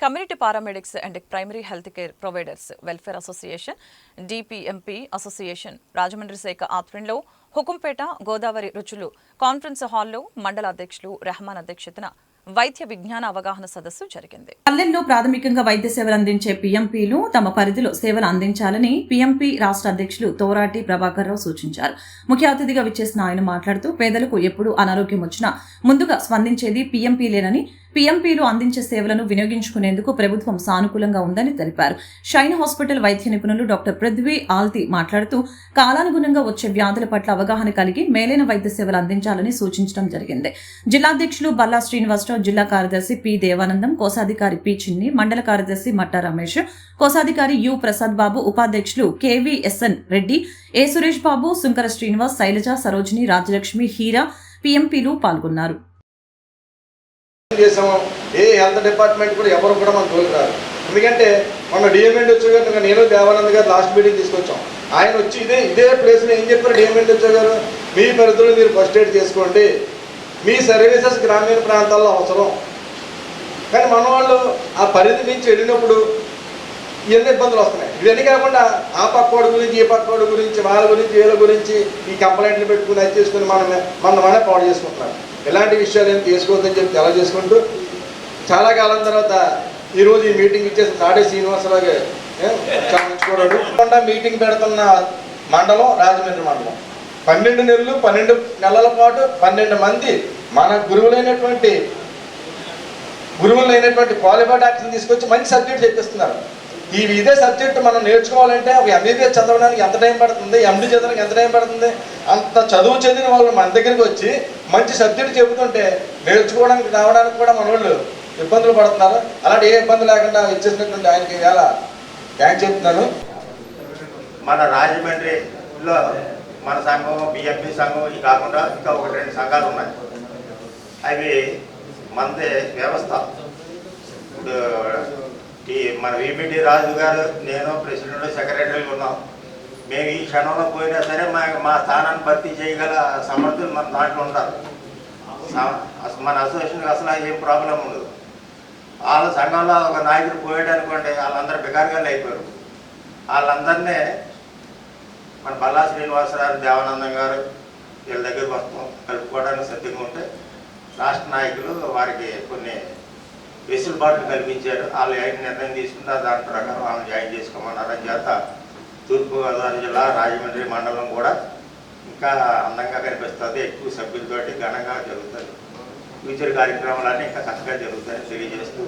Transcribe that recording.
Community paramedics and primary health care providers welfare association, DPMP association Rajahmundry శాఖ ఆధ్వర్యంలో హుకుంపేట గోదావరి రుచులు conference హాల్లో మండల అధ్యక్షులు రెహమాన్ అధ్యక్షతన వైద్య విజ్ఞాన అవగాహన సదస్సు జరిగింది. పల్లెల్లో ప్రాథమికంగా వైద్య సేవలు అందించే పీఎంపీలు తమ పరిధిలో సేవలు అందించాలని పీఎంపీ రాష్ట్ర అధ్యక్షులు తోరాటి ప్రభాకర్ రావు సూచించారు. ముఖ్య అతిథిగా విచ్చేసిన ఆయన మాట్లాడుతూ పేదలకు ఎప్పుడు అనారోగ్యం వచ్చినా ముందుగా స్పందించేది పీఎంపీలేనని, పీఎంపీలు అందించే సేవలను వినియోగించుకునేందుకు ప్రభుత్వం సానుకూలంగా ఉందని తెలిపారు. షైన్ హాస్పిటల్ వైద్య నిపుణులు డాక్టర్ పృథ్వీ ఆల్తి మాట్లాడుతూ కాలానుగుణంగా వచ్చే వ్యాధుల పట్ల అవగాహన కలిగి మేలైన వైద్య సేవలు అందించాలని సూచించడం జరిగింది. జిల్లాధ్యక్షులు బల్లా శ్రీనివాసరావు, జిల్లా కార్యదర్శి పి దేవానందం, కోశాధికారి పి చిన్ని, మండల కార్యదర్శి మట్టా రమేష్, కోశాధికారి యు ప్రసాద్ బాబు, ఉపాధ్యక్షులు కెవిఎస్ఎన్ రెడ్డి, ఏ సురేష్ బాబు, సుంకర శ్రీనివాస్, శైలజ, సరోజిని, రాజలక్ష్మి, హీరా పీఎంపీలు పాల్గొన్నారు. ఏ హెల్త్ డిపార్ట్మెంట్ కూడా ఎవరు కూడా మన తోలికి రారు. ఎందుకంటే మన డిఎంఎండ్ వచ్చే గారు, నేను దేవానంద్ గారు లాస్ట్ మీటింగ్ తీసుకొచ్చాం. ఆయన వచ్చి ఇదే ప్లేస్లో ఏం చెప్పారు, డిఎంఎండ్ వచ్చే గారు మీ పరిధిలో మీరు ఫస్ట్ ఎయిడ్ చేసుకోండి, మీ సర్వీసెస్ గ్రామీణ ప్రాంతాల్లో అవసరం. కానీ మన వాళ్ళు ఆ పరిధి నుంచి వెళ్ళినప్పుడు ఇవన్నీ ఇబ్బందులు వస్తున్నాయి. ఇవన్నీ కాకుండా ఆ పక్కోడి గురించి, ఈ పక్కోడి గురించి, వాళ్ళ గురించి, వీళ్ళ గురించి ఈ కంప్లైంట్లు పెట్టుకుని అది చేసుకుని మనమే పాడు చేసుకుంటున్నారు. ఇలాంటి విషయాలు ఏం తీసుకోవద్దని చెప్పి తెలియజేసుకుంటూ చాలా కాలం తర్వాత ఈరోజు ఈ మీటింగ్ ఇచ్చేసి నాడే శ్రీనివాసరావు చాలించుకోవడం మీటింగ్ పెడుతున్న మండలం రాజమండ్రి మండలం. 12 నెలలు 12 నెలల పాటు 12 మంది మన గురువులైనటువంటి క్వాలిఫైడ్ డాక్టర్ని తీసుకొచ్చి మంచి సబ్జెక్ట్ చెప్పిస్తున్నారు. ఇదే సబ్జెక్ట్ మనం నేర్చుకోవాలంటే ఒక ఎంబీబీఎస్ చదవడానికి ఎంత టైం పడుతుంది, ఎండీ చదవడానికి ఎంత టైం పడుతుంది, అంత చదువు చదివిన వాళ్ళు మన దగ్గరికి వచ్చి మంచి సబ్జెక్ట్ చెబుతుంటే నేర్చుకోవడానికి రావడానికి కూడా మన వాళ్ళు ఇబ్బందులు పడుతున్నారు. అలాంటి ఏ ఇబ్బంది లేకుండా ఇచ్చేసినటువంటి ఆయనకి ఇవాళ థ్యాంక్స్ చెప్తున్నాను. మన రాజమండ్రిలో మన సంఘం, బిఎంపీ సంఘం, ఇది కాకుండా ఇంకా 1-2 సంఘాలు ఉన్నాయి. అవి మనదే వ్యవస్థ. ఇప్పుడు మన విపిటి రాజు గారు, నేను ప్రెసిడెంట్, సెక్రటరీలు ఉన్నాం. మేము ఈ క్షణంలో పోయినా సరే మా స్థానాన్ని భర్తీ చేయగల సమర్థులు మన దాంట్లో ఉంటారు. మన అసోసియేషన్కి అసలు ఏం ప్రాబ్లం ఉండదు. వాళ్ళ సంఘంలో ఒక నాయకుడు పోయాడు అనుకోండి, వాళ్ళందరూ బికారుగానే అయిపోయారు. వాళ్ళందరినీ మన బల్లా శ్రీనివాసరావు, దేవానందం గారు వీళ్ళ దగ్గరికి వస్తాం, కలుపుకోవడానికి సిద్ధంగా ఉంటే రాష్ట్ర నాయకులు వారికి కొన్ని వెసులుబాట్లు కల్పించారు. వాళ్ళు నిర్ణయం తీసుకుంటారు, దాని ప్రకారం వాళ్ళని జాయిన్ చేసుకోమన్నారని చేత తూర్పుగోదావరి జిల్లా రాజమండ్రి మండలం కూడా ఇంకా అందంగా కనిపిస్తుంది. ఎక్కువ సభ్యులతోటి ఘనంగా జరుగుతుంది. ఫ్యూచర్ కార్యక్రమాలన్నీ ఇంకా చక్కగా జరుగుతాయని తెలియజేస్తూ